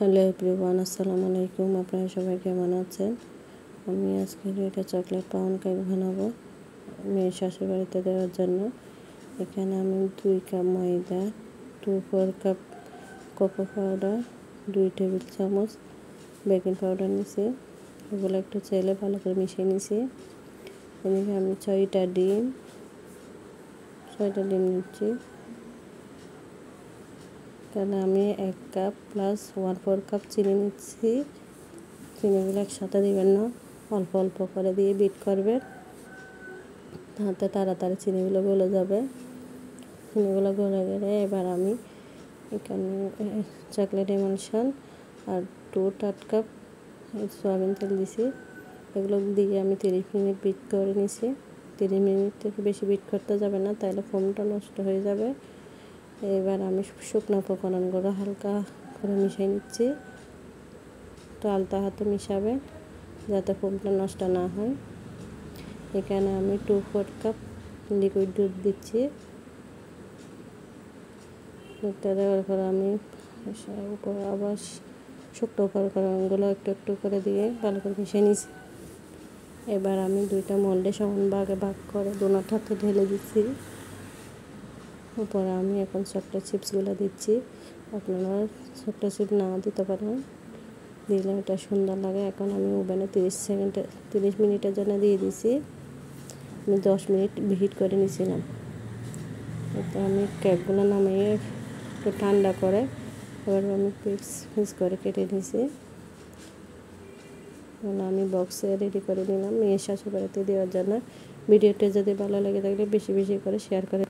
Hello everyone, আসসালামু আলাইকুম। আপনারা সবাই কেমন আছেন? আমি আজকে এটা চকলেট পাউন্ড কেক বানাবো মেয়ের শ্বশুর বাড়িতে দেওয়ার জন্য। এখানে আমি 2 কাপ ময়দা, 4 কাপ কোকো পাউডার, 2 টেবিল চামচ বেকিং পাউডার নিয়েছি। এগুলো একটু চেলে ভালো করে মিশিয়ে নিয়েছি। এদিকে আমি 6টা ডিম নিচ্ছি। এখানে আমি 1 কাপ প্লাস 1/4 কাপ চিনি নিচ্ছি। চিনিগুলো একসাথে দিবেন না, অল্প অল্প করে দিয়ে বিট করবেন, তাতে তাড়াতাড়ি চিনিগুলো গলে যাবে। চিনিগুলো গলে গেলে এবার আমি এখানে চকলেট এমালশন আর 2 কাপ সয়াবিন তেল দিছি। এগুলো দিয়ে আমি 30 মিনিট বিট করে নিছি। 30 মিনিট থেকে বেশি বিট করতে যাবে না, তাহলে ফোমটা নষ্ট হয়ে যাবে। এবার আমি শুকনো উপকরণগুলো হালকা করে মিশিয়ে নিচ্ছি। তো আলতা হাতে মিশাবেন যাতে ফোমটা নষ্ট না হয়। এখানে আমি 2/4 কাপ লিকুইড দুধ দিচ্ছি। দুধটা দেওয়ার পর আমি উপর আবার শুকনো উপকরণগুলো একটু একটু করে দিয়ে ভালো করে মিশিয়ে নিচ্ছি। এবার আমি 2টা মোল্ডে সমান ভাগে ভাগ করে দোনাটাতে ঢেলে দিচ্ছি। উপরে আমি এখন চকলেট চিপসগুলো দিচ্ছি। আপনারা চকলেট চিপস নাও দিতে পারেন, দিলে এটা সুন্দর লাগে। এখন আমি ওভেনে 30 মিনিটের জন্য দিয়ে দিছি। আমি 10 মিনিট হিট করে নিয়েছিলাম। এতে আমি কেকগুলো নামিয়ে একটু ঠান্ডা করে এবার আমি পিস করে কেটে নিয়েছি। আমি বক্সে রেডি করে নিলাম মেয়ের শ্বশুর বাড়িতে দেওয়ার জন্য। ভিডিওটা যদি ভালো লাগে থাকলে বেশি বেশি করে শেয়ার করে